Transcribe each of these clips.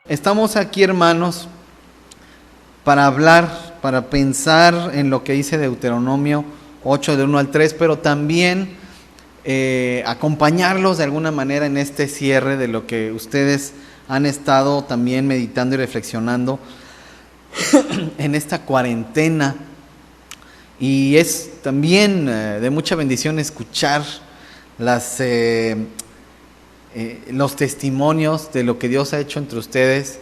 Estamos aquí, hermanos, para hablar, para pensar en lo que dice Deuteronomio 8 de 1 al 3, pero también acompañarlos de alguna manera en este cierre de lo que ustedes han estado también meditando y reflexionando en esta cuarentena. Y es también de mucha bendición escuchar los testimonios de lo que Dios ha hecho entre ustedes,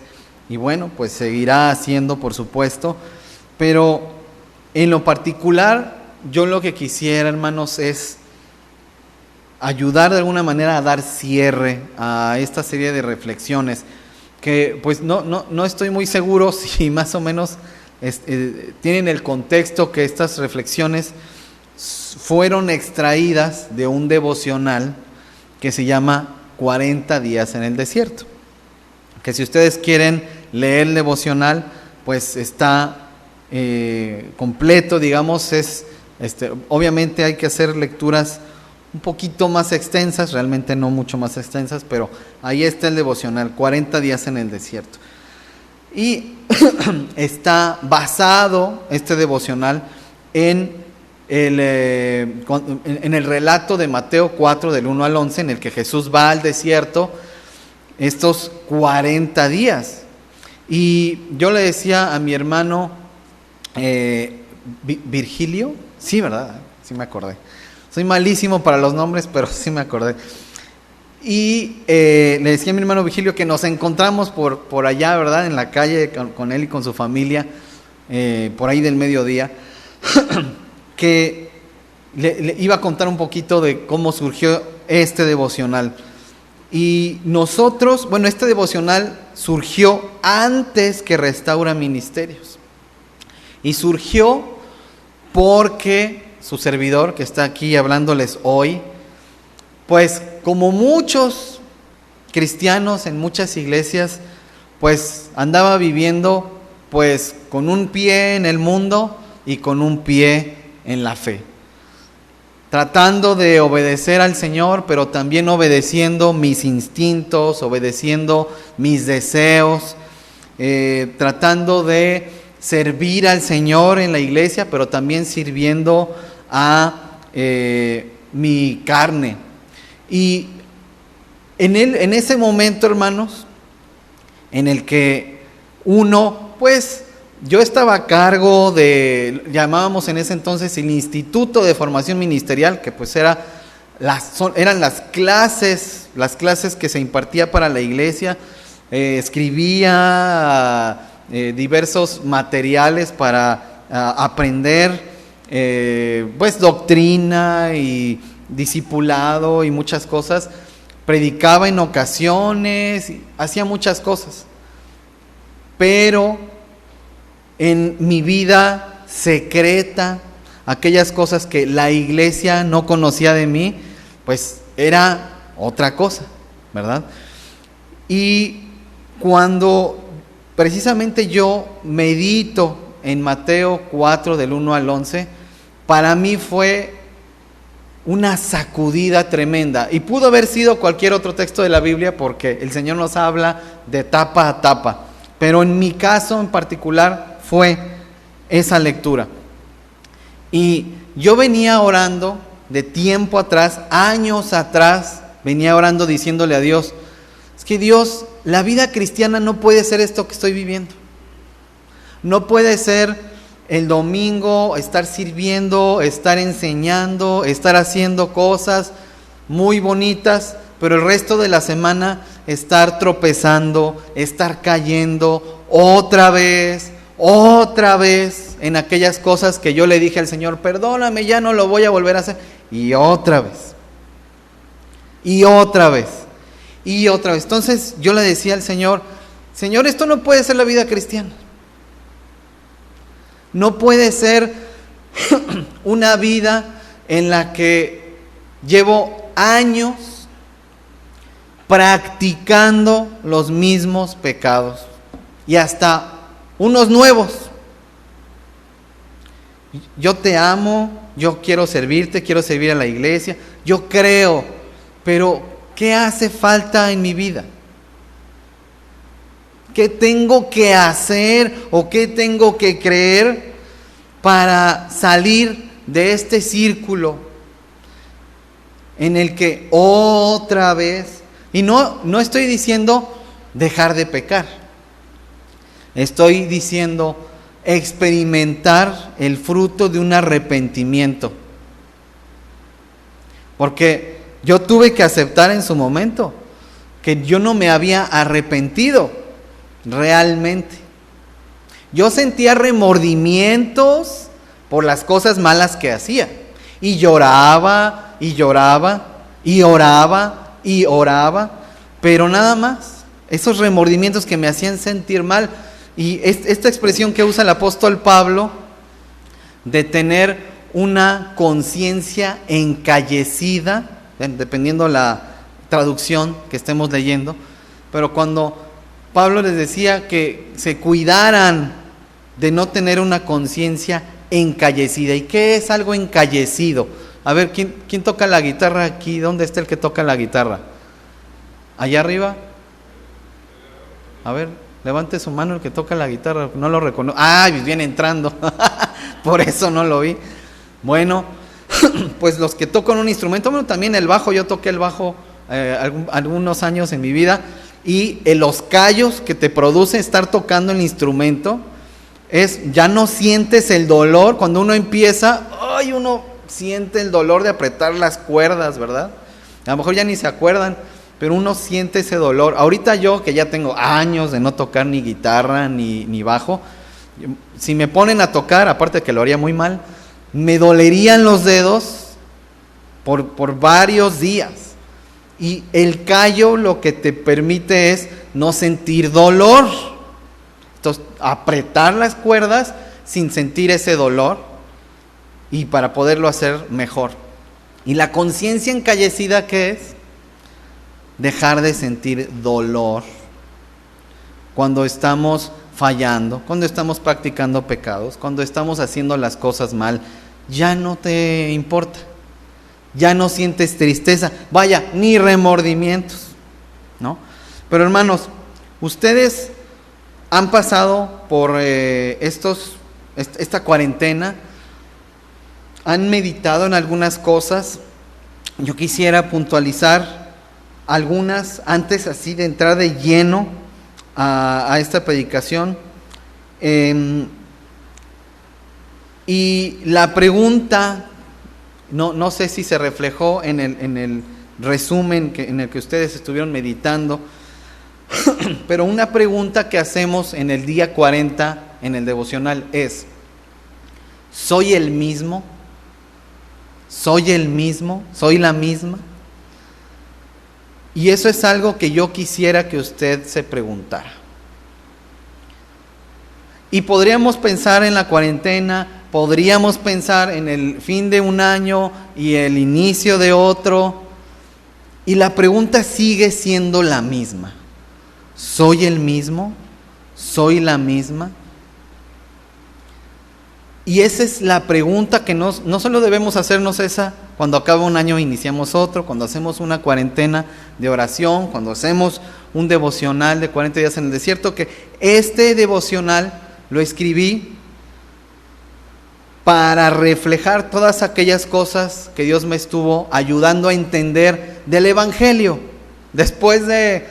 y bueno, pues seguirá haciendo, por supuesto, pero en lo particular yo lo que quisiera, hermanos, es ayudar de alguna manera a dar cierre a esta serie de reflexiones que pues no estoy muy seguro si más o menos tienen el contexto, que estas reflexiones fueron extraídas de un devocional que se llama 40 días en el desierto, que si ustedes quieren leer el devocional, pues está completo, digamos. Obviamente hay que hacer lecturas un poquito más extensas, realmente no mucho más extensas, pero ahí está el devocional, 40 días en el desierto. Y está basado este devocional en el relato de Mateo 4 del 1 al 11, en el que Jesús va al desierto estos 40 días. Y yo le decía a mi hermano Virgilio, sí, ¿verdad? Sí me acordé. Soy malísimo para los nombres, pero sí me acordé. Y le decía a mi hermano Virgilio que nos encontramos por allá, ¿verdad? En la calle con él y con su familia, por ahí del mediodía, que le iba a contar un poquito de cómo surgió este devocional. Y nosotros, bueno, este devocional surgió antes que Restaura Ministerios. Y surgió porque su servidor, que está aquí hablándoles hoy, pues como muchos cristianos en muchas iglesias, pues andaba viviendo pues con un pie en el mundo y con un pie en la fe, tratando de obedecer al Señor, pero también obedeciendo mis instintos, obedeciendo mis deseos, tratando de servir al Señor en la iglesia, pero también sirviendo a mi carne. Y en ese momento, hermanos, en el que uno, pues, yo estaba a cargo llamábamos en ese entonces el Instituto de Formación Ministerial, que pues eran las clases que se impartía para la iglesia. Escribía diversos materiales para aprender, pues, doctrina y discipulado y muchas cosas. Predicaba en ocasiones, hacía muchas cosas, pero en mi vida secreta, aquellas cosas que la iglesia no conocía de mí, pues era otra cosa, ¿verdad? Y cuando precisamente yo medito en Mateo 4 del 1 al 11, para mí fue una sacudida tremenda. Y pudo haber sido cualquier otro texto de la Biblia, porque el Señor nos habla de tapa a tapa, pero en mi caso en particular fue esa lectura. Y yo venía orando de tiempo atrás, años atrás, venía orando diciéndole a Dios, es que Dios, la vida cristiana no puede ser esto que estoy viviendo. No puede ser el domingo estar sirviendo, estar enseñando, estar haciendo cosas muy bonitas, pero el resto de la semana estar tropezando, estar cayendo otra vez en aquellas cosas que yo le dije al Señor, perdóname, ya no lo voy a volver a hacer, y otra vez. Entonces yo le decía al Señor, esto no puede ser la vida cristiana. No puede ser una vida en la que llevo años practicando los mismos pecados y hasta unos nuevos. Yo te amo, yo quiero servirte, quiero servir a la iglesia, yo creo, pero ¿qué hace falta en mi vida? ¿Qué tengo que hacer o qué tengo que creer para salir de este círculo en el que otra vez, y no estoy diciendo dejar de pecar, estoy diciendo experimentar el fruto de un arrepentimiento? Porque yo tuve que aceptar en su momento que yo no me había arrepentido realmente. Yo sentía remordimientos por las cosas malas que hacía. Y lloraba, y lloraba, y oraba, y oraba. Pero nada más, esos remordimientos que me hacían sentir mal. Y esta expresión que usa el apóstol Pablo, de tener una conciencia encallecida, dependiendo la traducción que estemos leyendo, pero cuando Pablo les decía que se cuidaran de no tener una conciencia encallecida. ¿Y qué es algo encallecido? A ver, ¿quién toca la guitarra aquí? ¿Dónde está el que toca la guitarra? ¿Allá arriba? A ver, levante su mano el que toca la guitarra, no lo reconozco. Ah, viene entrando, por eso no lo vi. Bueno, pues los que tocan un instrumento, bueno, también el bajo, yo toqué el bajo algunos años en mi vida, y los callos que te produce estar tocando el instrumento, ya no sientes el dolor, cuando uno empieza, uno siente el dolor de apretar las cuerdas, ¿verdad? A lo mejor ya ni se acuerdan, pero uno siente ese dolor. Ahorita yo, que ya tengo años de no tocar ni guitarra ni bajo, si me ponen a tocar, aparte de que lo haría muy mal, me dolerían los dedos por varios días. Y el callo lo que te permite es no sentir dolor. Entonces, apretar las cuerdas sin sentir ese dolor, y para poderlo hacer mejor. Y la conciencia encallecida, ¿qué es? Dejar de sentir dolor cuando estamos fallando, cuando estamos practicando pecados, cuando estamos haciendo las cosas mal. Ya no te importa, ya no sientes tristeza, vaya, ni remordimientos, ¿no? Pero hermanos, ustedes han pasado por esta cuarentena, han meditado en algunas cosas. Yo quisiera puntualizar algunas antes así de entrar de lleno a esta predicación. Y la pregunta, no sé si se reflejó en el resumen en el que ustedes estuvieron meditando, pero una pregunta que hacemos en el día 40 en el devocional es: ¿soy el mismo? ¿Soy el mismo? ¿Soy la misma? Y eso es algo que yo quisiera que usted se preguntara. Y podríamos pensar en la cuarentena, podríamos pensar en el fin de un año y el inicio de otro, y la pregunta sigue siendo la misma. ¿Soy el mismo? ¿Soy la misma? Y esa es la pregunta que no solo debemos hacernos esa cuando acaba un año e iniciamos otro, cuando hacemos una cuarentena de oración, cuando hacemos un devocional de 40 días en el desierto, que este devocional lo escribí para reflejar todas aquellas cosas que Dios me estuvo ayudando a entender del Evangelio. Después de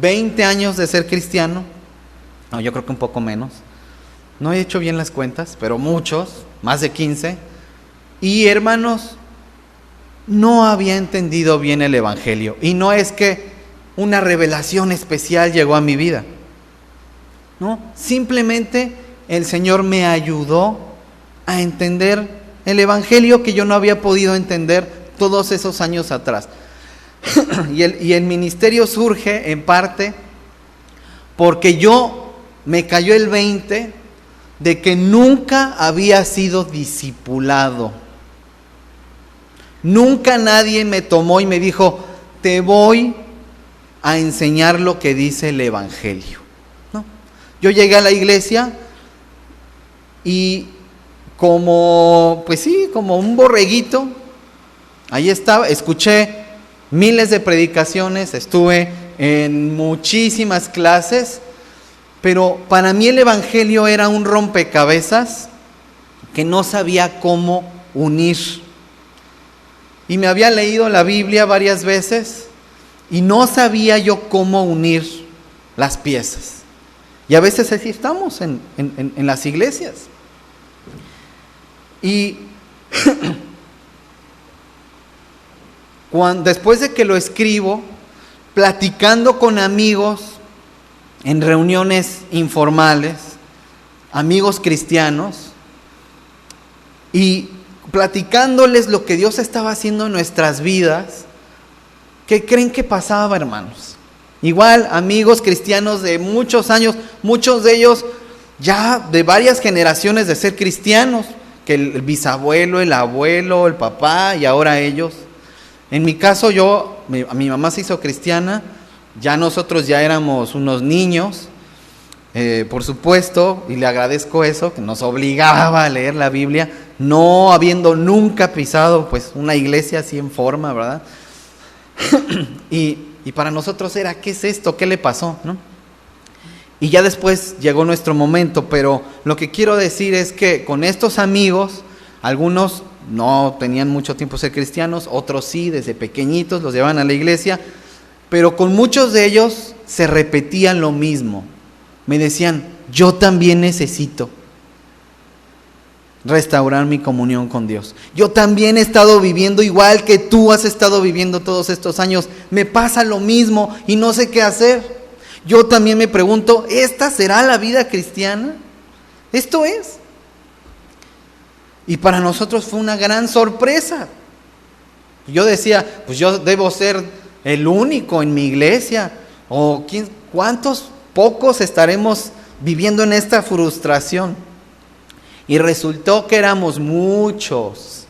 20 años de ser cristiano, no, yo creo que un poco menos, no he hecho bien las cuentas, pero muchos, más de 15, y hermanos, no había entendido bien el Evangelio. Y no es que una revelación especial llegó a mi vida, no, simplemente el Señor me ayudó a entender el Evangelio que yo no había podido entender todos esos años atrás. y el ministerio surge en parte porque me cayó el 20 de que nunca había sido discipulado. Nunca nadie me tomó y me dijo: te voy a enseñar lo que dice el Evangelio. No. Yo llegué a la iglesia y como un borreguito, ahí estaba, escuché miles de predicaciones, estuve en muchísimas clases, pero para mí el evangelio era un rompecabezas que no sabía cómo unir. Y me había leído la Biblia varias veces y no sabía yo cómo unir las piezas. Y a veces así estamos en las iglesias. Y después de que lo escribo, platicando con amigos en reuniones informales, amigos cristianos, y platicándoles lo que Dios estaba haciendo en nuestras vidas, ¿qué creen que pasaba, hermanos? Igual, amigos cristianos de muchos años, muchos de ellos ya de varias generaciones de ser cristianos, que el bisabuelo, el abuelo, el papá y ahora ellos. En mi caso mi mamá se hizo cristiana, ya nosotros ya éramos unos niños, por supuesto, y le agradezco eso, que nos obligaba a leer la Biblia, no habiendo nunca pisado pues una iglesia así en forma, ¿verdad? y para nosotros era, ¿qué es esto? ¿Qué le pasó? ¿No? Y ya después llegó nuestro momento, pero lo que quiero decir es que con estos amigos, algunos no tenían mucho tiempo ser cristianos, otros sí, desde pequeñitos los llevaban a la iglesia, pero con muchos de ellos se repetían lo mismo. Me decían, yo también necesito restaurar mi comunión con Dios. Yo también he estado viviendo igual que tú has estado viviendo todos estos años. Me pasa lo mismo y no sé qué hacer. Yo también me pregunto, ¿esta será la vida cristiana? ¿Esto es? Y para nosotros fue una gran sorpresa. Yo decía, pues yo debo ser el único en mi iglesia. ¿O cuántos pocos estaremos viviendo en esta frustración? Y resultó que éramos muchos.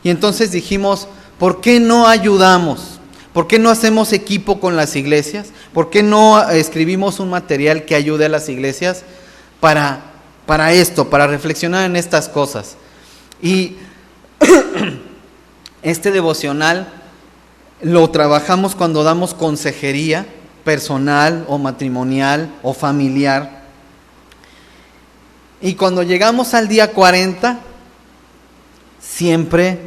Y entonces dijimos, ¿por qué no ayudamos? ¿Por qué no hacemos equipo con las iglesias? ¿Por qué no escribimos un material que ayude a las iglesias para esto, para reflexionar en estas cosas? Y este devocional lo trabajamos cuando damos consejería personal o matrimonial o familiar. Y cuando llegamos al día 40, siempre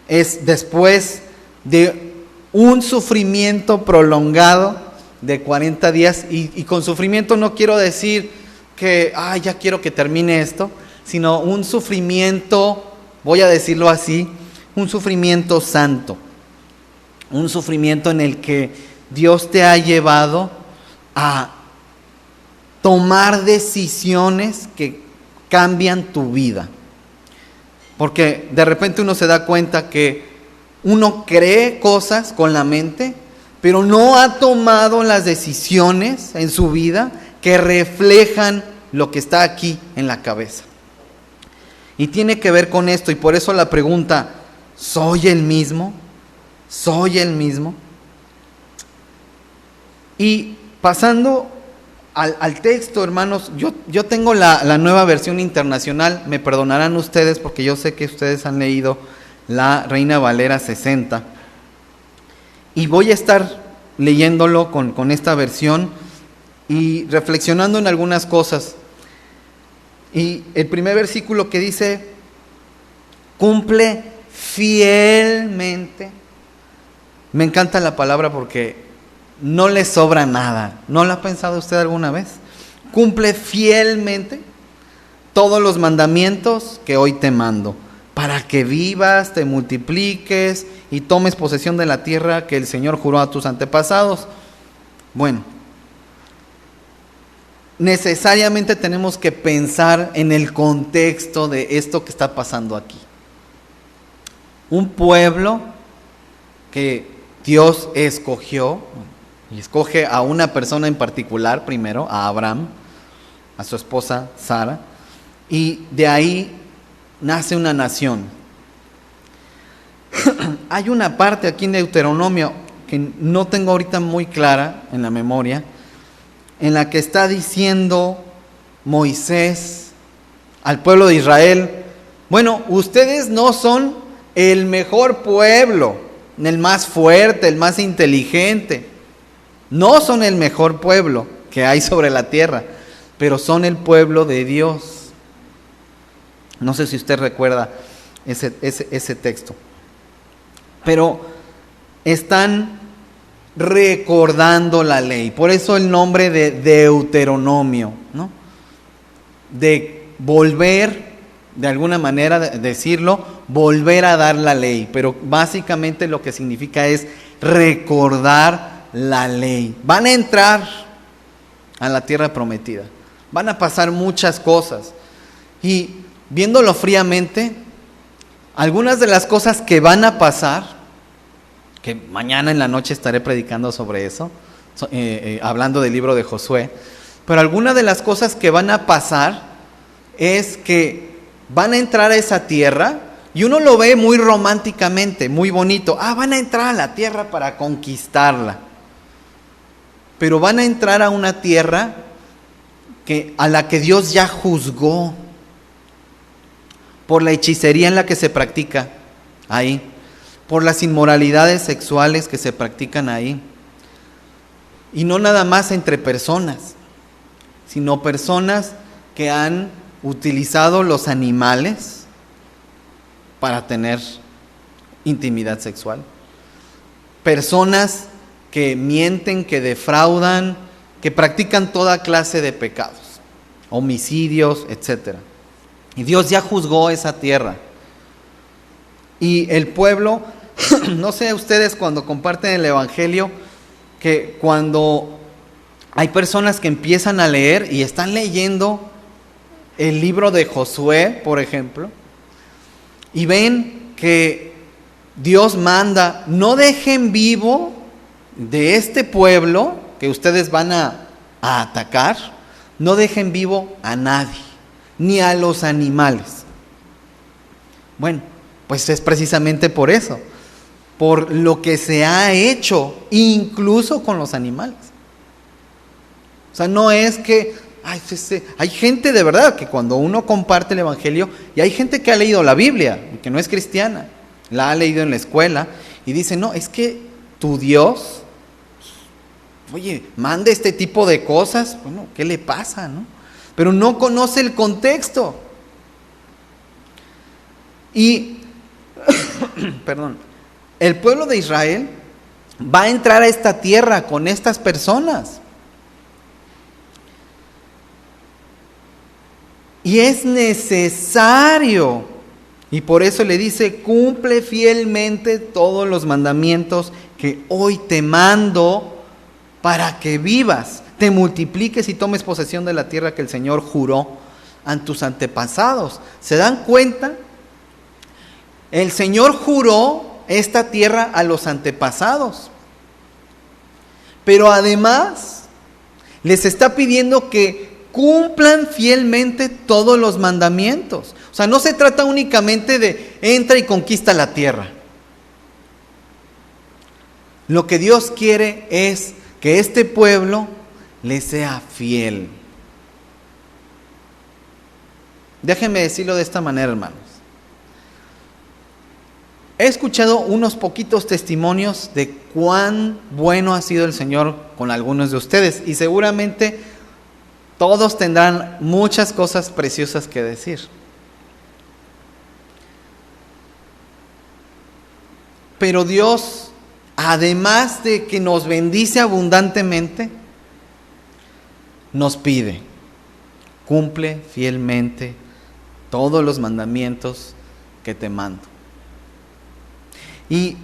es después de un sufrimiento prolongado de 40 días. Y con sufrimiento no quiero decir que, ya quiero que termine esto, sino un sufrimiento, voy a decirlo así, un sufrimiento santo. Un sufrimiento en el que Dios te ha llevado a tomar decisiones que cambian tu vida. Porque de repente uno se da cuenta que uno cree cosas con la mente, pero no ha tomado las decisiones en su vida que reflejan lo que está aquí en la cabeza. Y tiene que ver con esto, y por eso la pregunta, ¿soy el mismo? ¿Soy el mismo? Y pasando al texto, hermanos, yo tengo la nueva versión internacional, me perdonarán ustedes porque yo sé que ustedes han leído la Reina Valera 60, y voy a estar leyéndolo con esta versión y reflexionando en algunas cosas. Y el primer versículo que dice, cumple fielmente, me encanta la palabra porque no le sobra nada. ¿No lo ha pensado usted alguna vez? Cumple fielmente todos los mandamientos que hoy te mando, para que vivas, te multipliques y tomes posesión de la tierra que el Señor juró a tus antepasados. Bueno, necesariamente tenemos que pensar en el contexto de esto que está pasando aquí. Un pueblo que Dios escogió, y escoge a una persona en particular primero, a Abraham, a su esposa Sara, y de ahí nace una nación. Hay una parte aquí en Deuteronomio que no tengo ahorita muy clara en la memoria, en la que está diciendo Moisés al pueblo de Israel, bueno, ustedes no son el mejor pueblo, el más fuerte, el más inteligente. No son el mejor pueblo que hay sobre la tierra, pero son el pueblo de Dios. No sé si usted recuerda ese texto. Pero están recordando la ley. Por eso el nombre de Deuteronomio, ¿no? De volver, de alguna manera decirlo, volver a dar la ley. Pero básicamente lo que significa es recordar la ley. Van a entrar a la tierra prometida. Van a pasar muchas cosas. Y viéndolo fríamente, algunas de las cosas que van a pasar, que mañana en la noche estaré predicando sobre eso, hablando del libro de Josué, pero algunas de las cosas que van a pasar es que van a entrar a esa tierra y uno lo ve muy románticamente, muy bonito. Van a entrar a la tierra para conquistarla. Pero van a entrar a una tierra a la que Dios ya juzgó por la hechicería en la que se practica ahí, por las inmoralidades sexuales que se practican ahí. Y no nada más entre personas, sino personas que han utilizado los animales para tener intimidad sexual. Personas que mienten, que defraudan, que practican toda clase de pecados, homicidios, etc. Y Dios ya juzgó esa tierra. Y el pueblo, no sé ustedes cuando comparten el evangelio, que cuando hay personas que empiezan a leer y están leyendo el libro de Josué, por ejemplo, y ven que Dios manda, no dejen vivo de este pueblo que ustedes van a atacar, no dejen vivo a nadie, ni a los animales. Bueno, pues es precisamente por eso, por lo que se ha hecho, incluso con los animales. O sea, no es que, hay gente de verdad que cuando uno comparte el evangelio, y hay gente que ha leído la Biblia, que no es cristiana, la ha leído en la escuela, y dice, no, es que tu Dios, oye, manda este tipo de cosas, bueno, ¿qué le pasa, no? Pero no conoce el contexto. Y perdón, el pueblo de Israel va a entrar a esta tierra con estas personas. Y es necesario, y por eso le dice, cumple fielmente todos los mandamientos que hoy te mando para que vivas, te multipliques y tomes posesión de la tierra que el Señor juró a tus antepasados. ¿Se dan cuenta? El Señor juró esta tierra a los antepasados, pero además les está pidiendo que cumplan fielmente todos los mandamientos. O sea, no se trata únicamente de entra y conquista la tierra. Lo que Dios quiere es que este pueblo le sea fiel. Déjenme decirlo de esta manera, hermanos. He escuchado unos poquitos testimonios de cuán bueno ha sido el Señor con algunos de ustedes y seguramente todos tendrán muchas cosas preciosas que decir. Pero Dios, además de que nos bendice abundantemente, nos pide, cumple fielmente todos los mandamientos que te mando. Y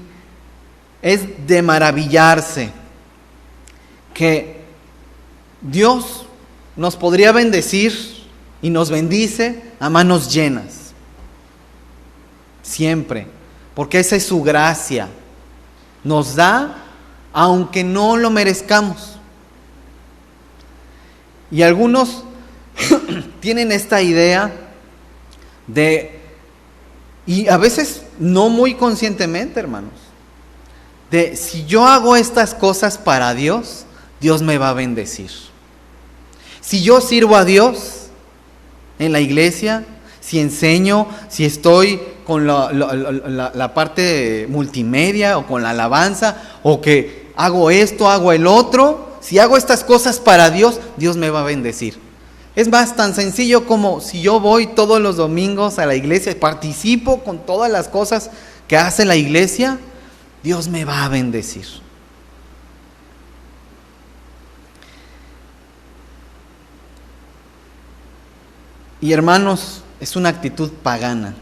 es de maravillarse que Dios nos podría bendecir y nos bendice a manos llenas. Siempre. Porque esa es su gracia. Nos da aunque no lo merezcamos. Y algunos tienen esta idea y a veces no muy conscientemente, hermanos, de si yo hago estas cosas para Dios, Dios me va a bendecir. Si yo sirvo a Dios en la iglesia, si enseño, si estoy con la parte multimedia o con la alabanza, o que hago esto, hago el otro, si hago estas cosas para Dios, Dios me va a bendecir. Es más, tan sencillo como si yo voy todos los domingos a la iglesia y participo con todas las cosas que hace la iglesia, Dios me va a bendecir. Y hermanos, es una actitud pagana.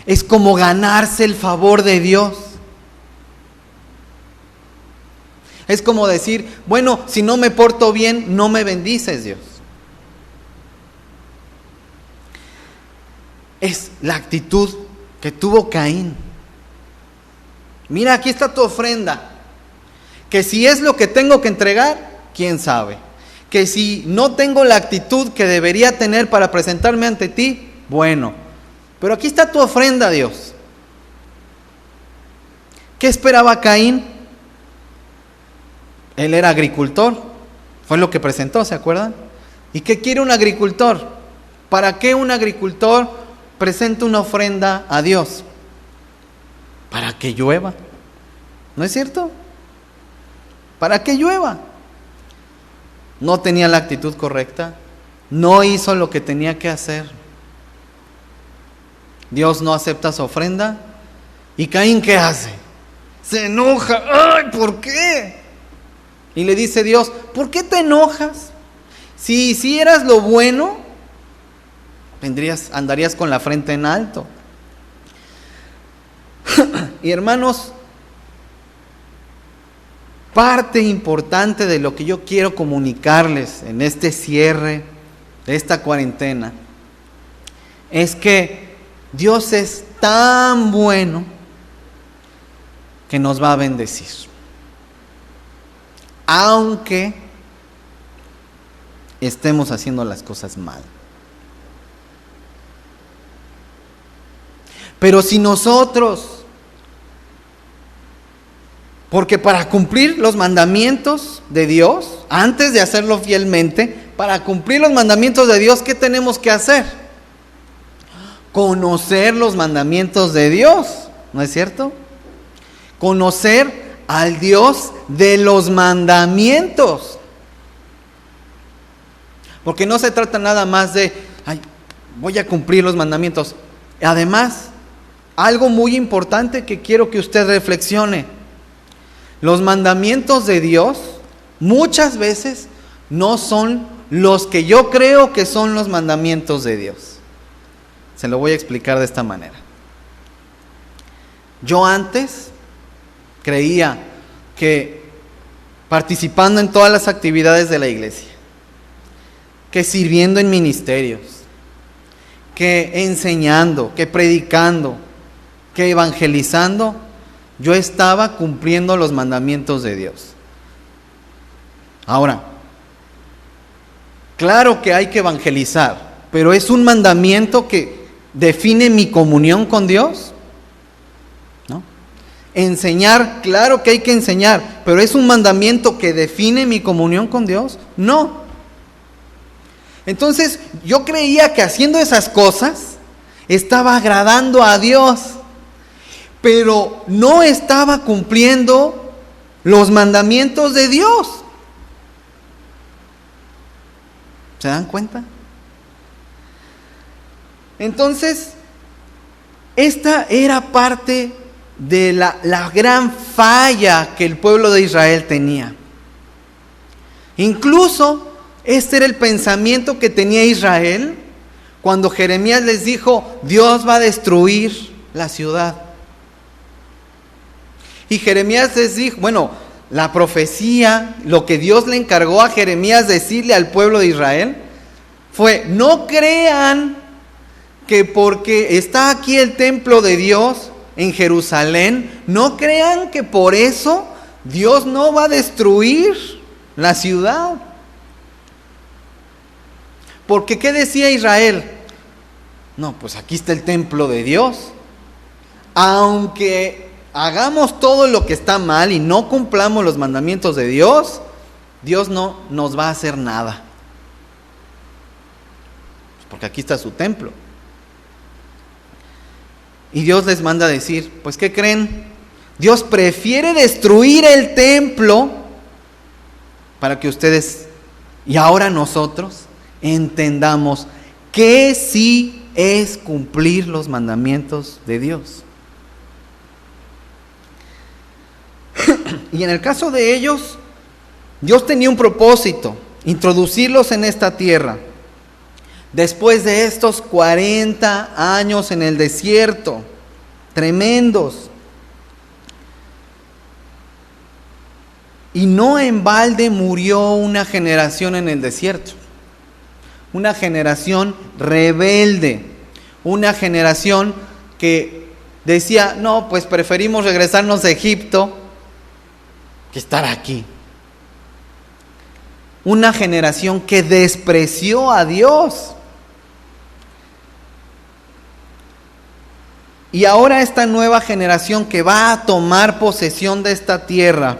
Es como ganarse el favor de Dios. Es como decir, bueno, si no me porto bien, no me bendices, Dios. Es la actitud que tuvo Caín. Mira, aquí está tu ofrenda. Que si es lo que tengo que entregar, quién sabe. Que si no tengo la actitud que debería tener para presentarme ante ti, bueno. Pero aquí está tu ofrenda, Dios. ¿Qué esperaba Caín? Él era agricultor. Fue lo que presentó, ¿se acuerdan? ¿Y qué quiere un agricultor? ¿Para qué un agricultor presenta una ofrenda a Dios? Para que llueva. ¿No es cierto? Para que llueva. No tenía la actitud correcta. No hizo lo que tenía que hacer. Dios no acepta su ofrenda. ¿Y Caín qué hace? Se enoja. ¡Ay, ¿por qué? Y le dice Dios, ¿por qué te enojas? Si hicieras lo bueno, andarías con la frente en alto. Y hermanos, parte importante de lo que yo quiero comunicarles en este cierre de esta cuarentena es que Dios es tan bueno que nos va a bendecir. Aunque estemos haciendo las cosas mal. Pero si nosotros, porque para cumplir los mandamientos de Dios, antes de hacerlo fielmente, para cumplir los mandamientos de Dios, ¿qué tenemos que hacer? Conocer los mandamientos de Dios, ¿no es cierto? Conocer al Dios de los mandamientos. Porque no se trata nada más de, voy a cumplir los mandamientos. Además, algo muy importante que quiero que usted reflexione. Los mandamientos de Dios muchas veces no son los que yo creo que son los mandamientos de Dios. Se lo voy a explicar de esta manera. Yo antes creía que participando en todas las actividades de la iglesia, que sirviendo en ministerios, que enseñando, que predicando, que evangelizando, yo estaba cumpliendo los mandamientos de Dios. Ahora, claro que hay que evangelizar, pero ¿es un mandamiento que define mi comunión con Dios? ¿No? Enseñar, claro que hay que enseñar, pero ¿es un mandamiento que define mi comunión con Dios? No. Entonces, yo creía que haciendo esas cosas estaba agradando a Dios, pero no estaba cumpliendo los mandamientos de Dios. ¿Se dan cuenta? Entonces, esta era parte de la gran falla que el pueblo de Israel tenía. Incluso, este era el pensamiento que tenía Israel cuando Jeremías les dijo, Dios va a destruir la ciudad. Y Jeremías les dijo, la profecía, lo que Dios le encargó a Jeremías decirle al pueblo de Israel, fue, no crean que porque está aquí el templo de Dios en Jerusalén, no crean que por eso Dios no va a destruir la ciudad. Porque ¿qué decía Israel? No, pues aquí está el templo de Dios. Aunque hagamos todo lo que está mal y no cumplamos los mandamientos de Dios, Dios no nos va a hacer nada. porque aquí está su templo. Y Dios les manda a decir, pues ¿qué creen? Dios prefiere destruir el templo para que ustedes y ahora nosotros entendamos que sí es cumplir los mandamientos de Dios. Y en el caso de ellos, Dios tenía un propósito, introducirlos en esta tierra. Después de estos 40 años en el desierto, tremendos. Y no en balde murió una generación en el desierto. Una generación rebelde. Una generación que decía, no, pues preferimos regresarnos a Egipto que estar aquí. Una generación que despreció a Dios. Y ahora esta nueva generación que va a tomar posesión de esta tierra,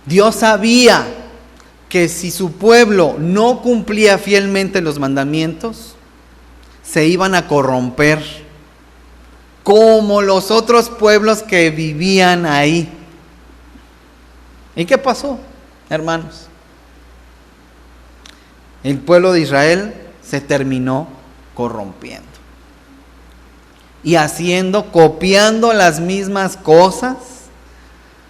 Dios sabía que si su pueblo no cumplía fielmente los mandamientos, se iban a corromper como los otros pueblos que vivían ahí. ¿Y qué pasó, hermanos? El pueblo de Israel se terminó corrompiendo y copiando las mismas cosas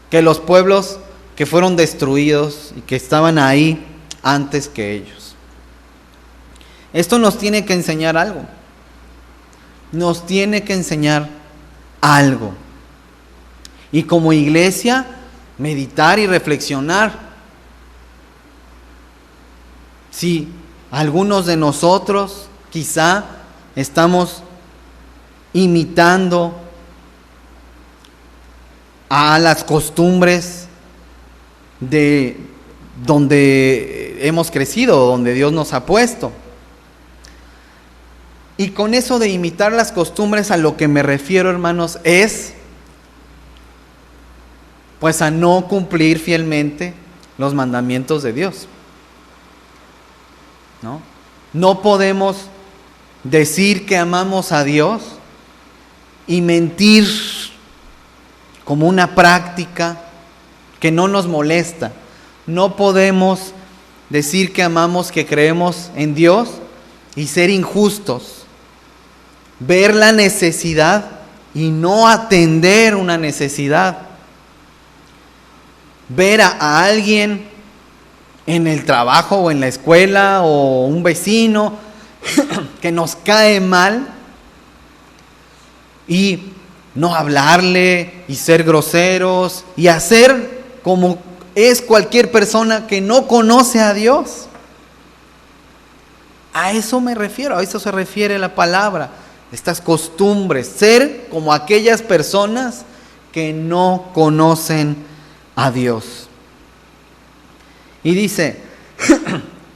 que los pueblos que fueron destruidos y que estaban ahí antes que ellos. Esto nos tiene que enseñar algo. Nos tiene que enseñar algo. Y como iglesia, meditar y reflexionar. Si algunos de nosotros quizá estamos imitando a las costumbres de donde hemos crecido, donde Dios nos ha puesto. Y con eso de imitar las costumbres, a lo que me refiero, hermanos, es pues a no cumplir fielmente los mandamientos de Dios. No podemos decir que amamos a Dios y mentir como una práctica que no nos molesta. No podemos decir que amamos, que creemos en Dios y ser injustos. Ver la necesidad y no atender una necesidad. Ver a alguien en el trabajo o en la escuela o un vecino que nos cae mal y no hablarle y ser groseros y hacer como es cualquier persona que no conoce a Dios. A eso me refiero, a eso se refiere la palabra, estas costumbres, ser como aquellas personas que no conocen a Dios. Y dice,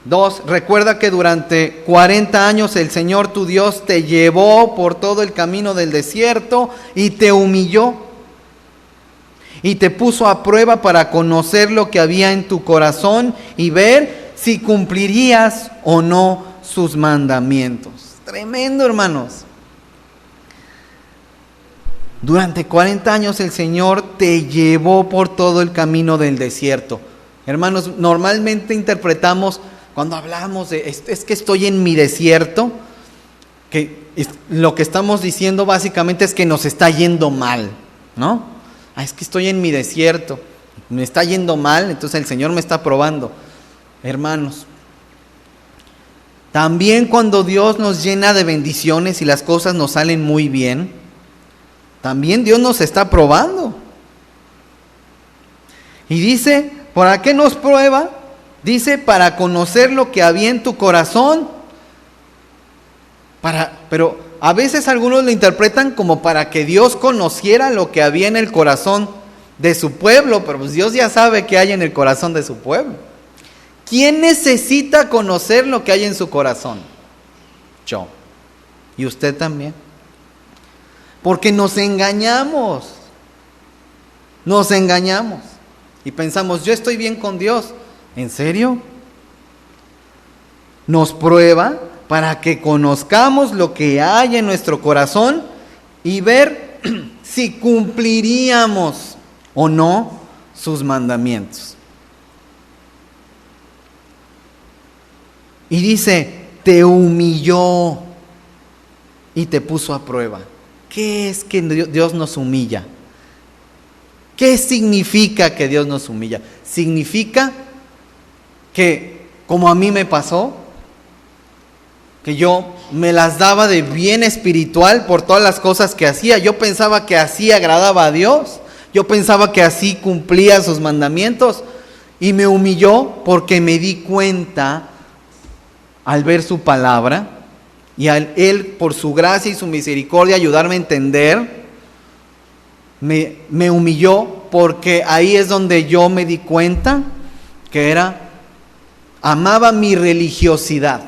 2, recuerda que durante 40 años el Señor tu Dios te llevó por todo el camino del desierto y te humilló y te puso a prueba para conocer lo que había en tu corazón y ver si cumplirías o no sus mandamientos. Tremendo, hermanos. Durante 40 años el Señor te llevó por todo el camino del desierto. Hermanos, normalmente interpretamos cuando hablamos de es que estoy en mi desierto, que lo que estamos diciendo básicamente es que nos está yendo mal, ¿no? Es que estoy en mi desierto, me está yendo mal, entonces el Señor me está probando. Hermanos, también cuando Dios nos llena de bendiciones y las cosas nos salen muy bien, también Dios nos está probando. Y dice, ¿para qué nos prueba? Dice, para conocer lo que había en tu corazón. Pero a veces algunos lo interpretan como para que Dios conociera lo que había en el corazón de su pueblo, pero pues Dios ya sabe qué hay en el corazón de su pueblo. ¿Quién necesita conocer lo que hay en su corazón? Yo. Y usted también. Porque nos engañamos. Nos engañamos. Y pensamos, yo estoy bien con Dios. ¿En serio? nos prueba para que conozcamos lo que hay en nuestro corazón y ver si cumpliríamos o no sus mandamientos. Y dice, te humilló y te puso a prueba. ¿Qué es que Dios nos humilla? ¿Qué significa que Dios nos humilla? Significa que, como a mí me pasó, que yo me las daba de bien espiritual por todas las cosas que hacía. Yo pensaba que así agradaba a Dios. Yo pensaba que así cumplía sus mandamientos. Y me humilló porque me di cuenta al ver su palabra y al Él, por su gracia y su misericordia, ayudarme a entender. Me humilló porque ahí es donde yo me di cuenta que amaba mi religiosidad.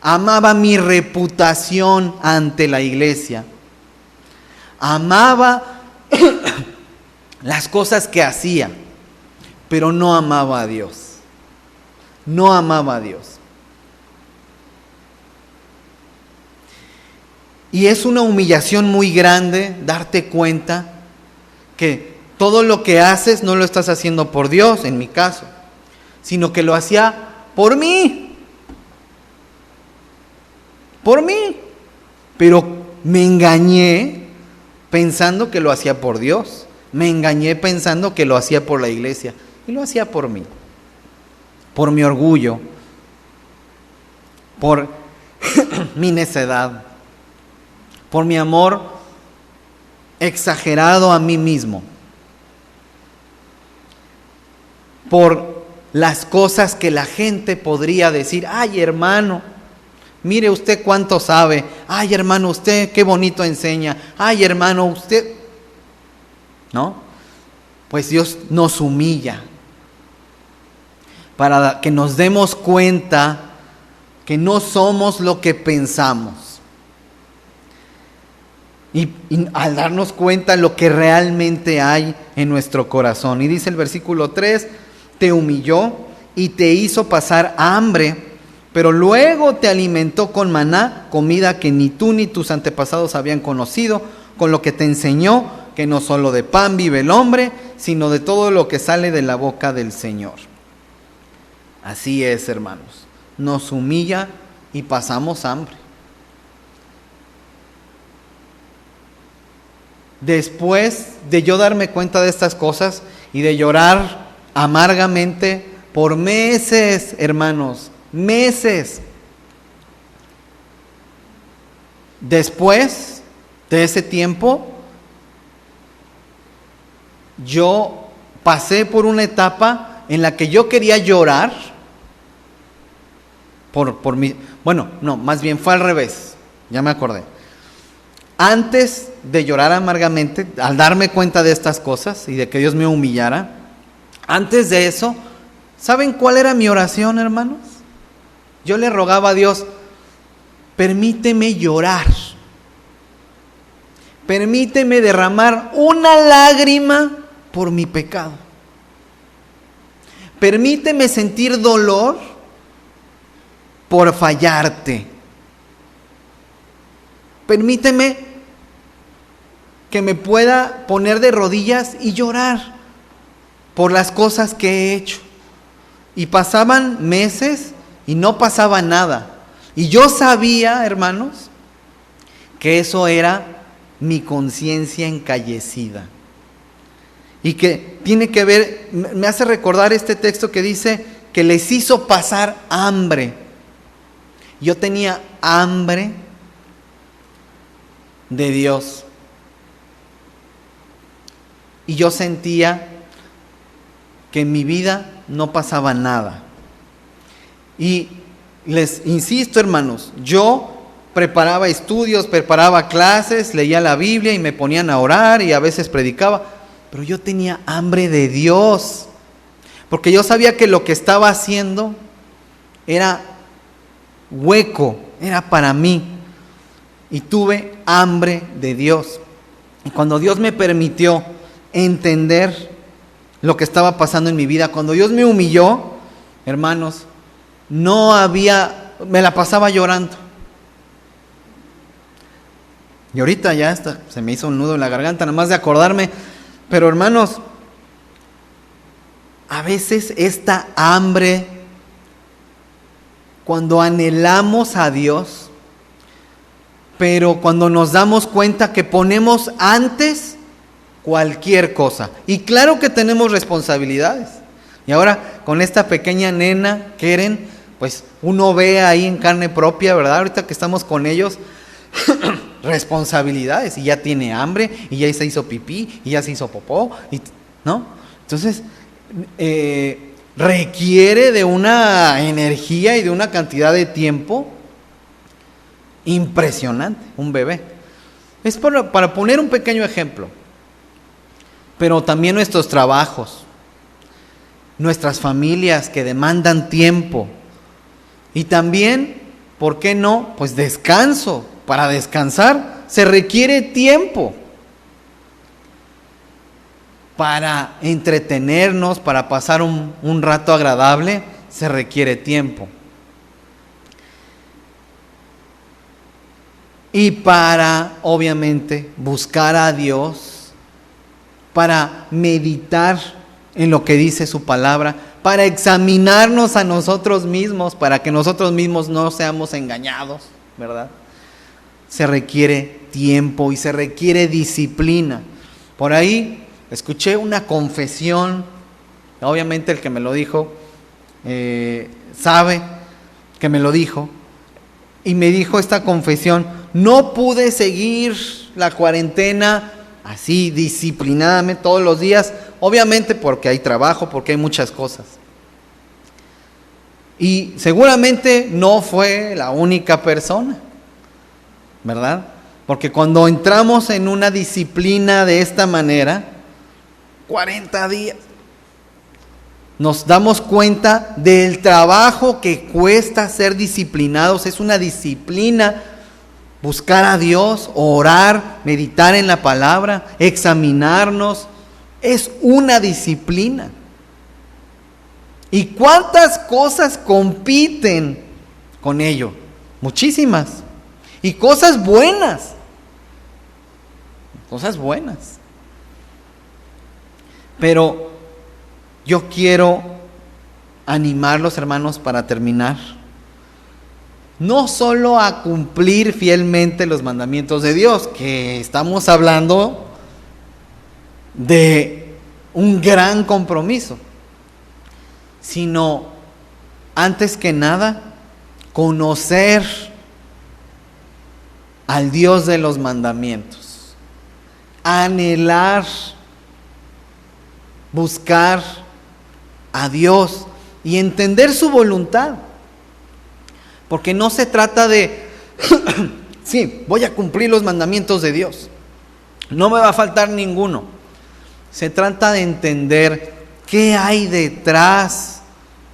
Amaba mi reputación ante la iglesia. Amaba las cosas que hacía, pero no amaba a Dios. No amaba a Dios. Y es una humillación muy grande darte cuenta que todo lo que haces no lo estás haciendo por Dios, en mi caso, sino que lo hacía por mí. Por mí. Pero me engañé pensando que lo hacía por Dios. Me engañé pensando que lo hacía por la iglesia. Y lo hacía por mí. Por mi orgullo. Por mi necedad. Por mi amor exagerado a mí mismo. Por las cosas que la gente podría decir. Ay, hermano, mire usted cuánto sabe. Ay, hermano, usted qué bonito enseña. Ay, hermano, usted... ¿No? Pues Dios nos humilla para que nos demos cuenta que no somos lo que pensamos. Y al darnos cuenta lo que realmente hay en nuestro corazón. Y dice el versículo 3, te humilló y te hizo pasar hambre, pero luego te alimentó con maná, comida que ni tú ni tus antepasados habían conocido, con lo que te enseñó que no solo de pan vive el hombre, sino de todo lo que sale de la boca del Señor. Así es, hermanos. Nos humilla y pasamos hambre. Después de yo darme cuenta de estas cosas y de llorar amargamente por meses, hermanos, meses. Después de ese tiempo, yo pasé por una etapa en la que yo quería llorar por mi... Bueno, no, más bien fue al revés, ya me acordé. Antes de llorar amargamente, al darme cuenta de estas cosas y de que Dios me humillara, antes de eso, ¿saben cuál era mi oración, hermanos? Yo le rogaba a Dios, permíteme llorar. Permíteme derramar una lágrima por mi pecado. Permíteme sentir dolor por fallarte. Permíteme que me pueda poner de rodillas y llorar por las cosas que he hecho. Y pasaban meses y no pasaba nada. Y yo sabía, hermanos, que eso era mi conciencia encallecida. Y que tiene que ver, me hace recordar este texto que dice que les hizo pasar hambre. Yo tenía hambre de Dios. Y yo sentía que en mi vida no pasaba nada. Y les insisto, hermanos, yo preparaba estudios, preparaba clases, leía la Biblia y me ponían a orar y a veces predicaba, pero yo tenía hambre de Dios, porque yo sabía que lo que estaba haciendo era hueco, era para mí, y tuve hambre de Dios. Y cuando Dios me permitió entender lo que estaba pasando en mi vida, cuando Dios me humilló, hermanos, me la pasaba llorando. Y ahorita ya se me hizo un nudo en la garganta, nada más de acordarme. Pero hermanos, a veces esta hambre, cuando anhelamos a Dios, pero cuando nos damos cuenta que ponemos antes cualquier cosa. Y claro que tenemos responsabilidades. Y ahora con esta pequeña nena, Keren, pues uno ve ahí en carne propia, ¿verdad? Ahorita que estamos con ellos, responsabilidades. Y ya tiene hambre, y ya se hizo pipí, y ya se hizo popó, ¿no? Entonces, requiere de una energía y de una cantidad de tiempo impresionante, un bebé. Es para poner un pequeño ejemplo. Pero también nuestros trabajos, nuestras familias que demandan tiempo. Y también, ¿por qué no? Pues descanso. Para descansar se requiere tiempo. Para entretenernos, para pasar un rato agradable, se requiere tiempo. Y para, obviamente, buscar a Dios, para meditar en lo que dice su palabra, para examinarnos a nosotros mismos, para que nosotros mismos no seamos engañados, ¿verdad? Se requiere tiempo y se requiere disciplina. Por ahí escuché una confesión, obviamente el que me lo dijo sabe que me lo dijo, y me dijo esta confesión: no pude seguir la cuarentena así disciplinadamente todos los días, obviamente porque hay trabajo, porque hay muchas cosas. Y seguramente no fue la única persona, ¿verdad? Porque cuando entramos en una disciplina de esta manera, 40 días, nos damos cuenta del trabajo que cuesta ser disciplinados. Es una disciplina buscar a Dios, orar, meditar en la palabra, examinarnos. Es una disciplina. ¿Y cuántas cosas compiten con ello? Muchísimas. Y cosas buenas. Cosas buenas. Pero yo quiero animarlos, hermanos, para terminar. No solo a cumplir fielmente los mandamientos de Dios, que estamos hablando de un gran compromiso, sino, antes que nada, conocer al Dios de los mandamientos, anhelar, buscar a Dios y entender su voluntad. Porque no se trata de, sí, voy a cumplir los mandamientos de Dios, no me va a faltar ninguno. Se trata de entender qué hay detrás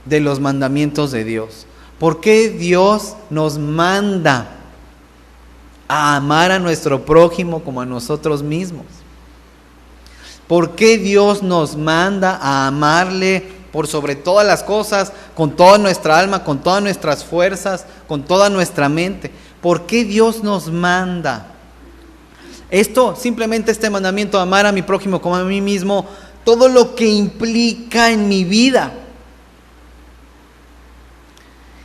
de los mandamientos de Dios. ¿Por qué Dios nos manda a amar a nuestro prójimo como a nosotros mismos? ¿Por qué Dios nos manda a amarle por sobre todas las cosas, con toda nuestra alma, con todas nuestras fuerzas, con toda nuestra mente? ¿Por qué Dios nos manda? Simplemente este mandamiento, amar a mi prójimo como a mí mismo, todo lo que implica en mi vida.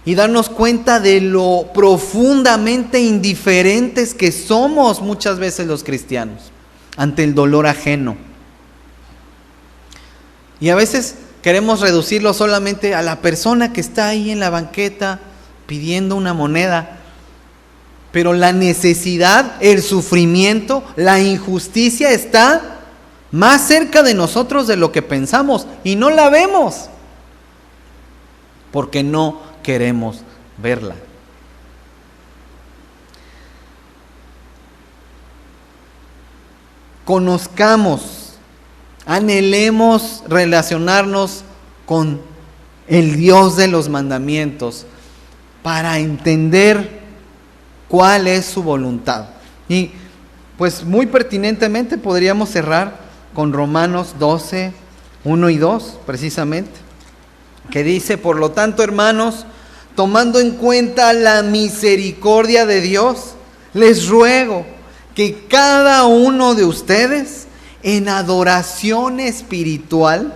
Y darnos cuenta de lo profundamente indiferentes que somos muchas veces los cristianos ante el dolor ajeno. Y a veces queremos reducirlo solamente a la persona que está ahí en la banqueta pidiendo una moneda. Pero la necesidad, el sufrimiento, la injusticia está más cerca de nosotros de lo que pensamos y no la vemos porque no queremos verla. Conozcamos, anhelemos relacionarnos con el Dios de los mandamientos para entender cuál es su voluntad. Y pues muy pertinentemente podríamos cerrar con Romanos 12, 1 y 2 precisamente, que dice: por lo tanto, hermanos, tomando en cuenta la misericordia de Dios, les ruego que cada uno de ustedes en adoración espiritual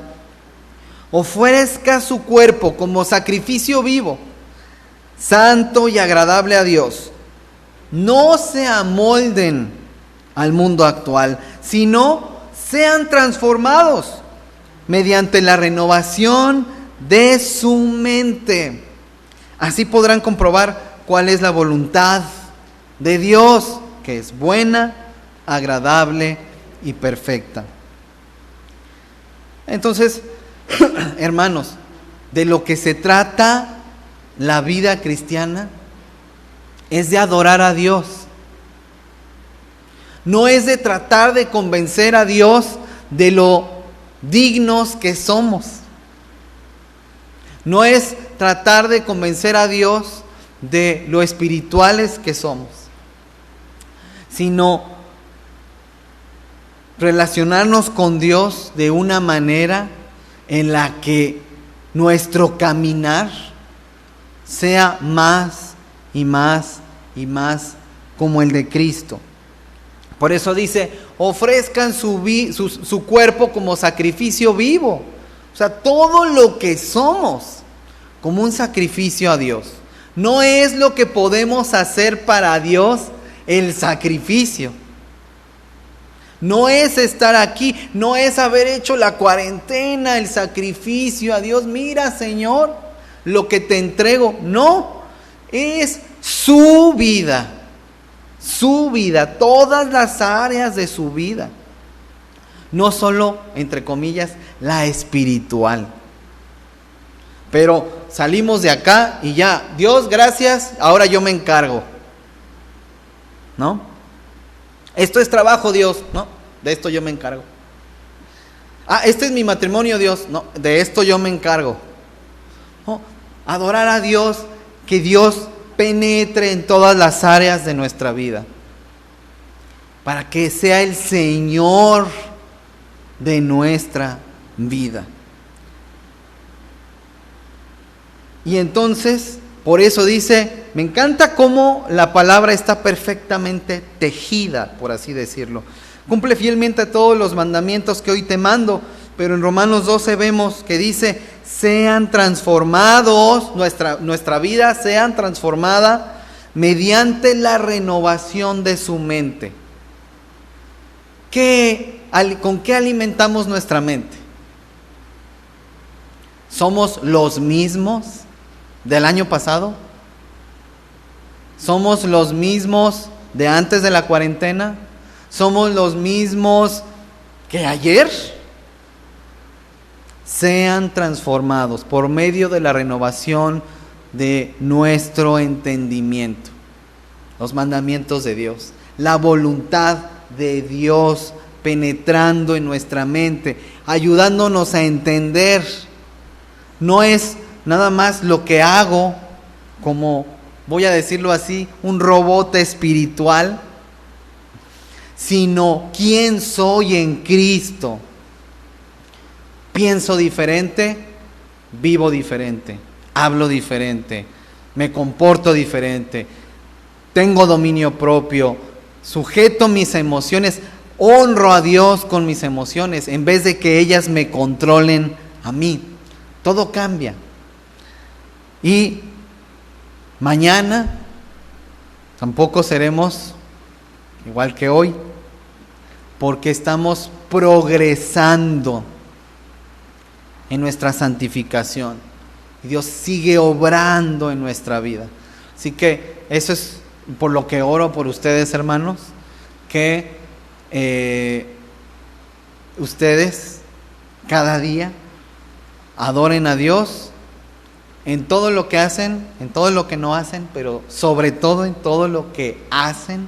ofrezca su cuerpo como sacrificio vivo, santo y agradable a Dios. No se amolden al mundo actual, sino sean transformados mediante la renovación de su mente. Así podrán comprobar cuál es la voluntad de Dios, que es buena, agradable y perfecta. Entonces, hermanos, de lo que se trata la vida cristiana es de adorar a Dios. No es de tratar de convencer a Dios de lo dignos que somos. No es tratar de convencer a Dios de lo espirituales que somos, sino relacionarnos con Dios de una manera en la que nuestro caminar sea más y más y más como el de Cristo. Por eso dice, ofrezcan su cuerpo como sacrificio vivo. O sea, todo lo que somos como un sacrificio a Dios. No es lo que podemos hacer para Dios el sacrificio. No es estar aquí, no es haber hecho la cuarentena, el sacrificio a Dios. Mira, Señor, lo que te entrego. No, es su vida, todas las áreas de su vida. No solo, entre comillas, la espiritual. Pero salimos de acá y ya, Dios, gracias, ahora yo me encargo. ¿No? Esto es trabajo, Dios. No, de esto yo me encargo. Este es mi matrimonio, Dios. No, de esto yo me encargo. No, adorar a Dios, que Dios penetre en todas las áreas de nuestra vida, para que sea el Señor de nuestra vida. Y entonces, por eso dice, me encanta cómo la palabra está perfectamente tejida, por así decirlo. Cumple fielmente todos los mandamientos que hoy te mando, pero en Romanos 12 vemos que dice, sean transformados, nuestra vida sean transformada mediante la renovación de su mente. ¿Con qué alimentamos nuestra mente? ¿Somos los mismos del año pasado? ¿Somos los mismos de antes de la cuarentena? ¿Somos los mismos que ayer? Sean transformados por medio de la renovación de nuestro entendimiento. Los mandamientos de Dios, la voluntad de Dios penetrando en nuestra mente, ayudándonos a entender. No es nada más lo que hago como, voy a decirlo así, un robot espiritual, sino quién soy en Cristo. Pienso diferente, vivo diferente, hablo diferente, me comporto diferente, tengo dominio propio, sujeto mis emociones, honro a Dios con mis emociones en vez de que ellas me controlen a mí. Todo cambia. Y mañana tampoco seremos igual que hoy, porque estamos progresando en nuestra santificación. Y Dios sigue obrando en nuestra vida. Así que eso es por lo que oro por ustedes, hermanos, que ustedes cada día adoren a Dios en todo lo que hacen, en todo lo que no hacen, pero sobre todo en todo lo que hacen,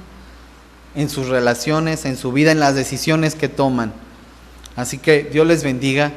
en sus relaciones, en su vida, en las decisiones que toman. Así que Dios les bendiga.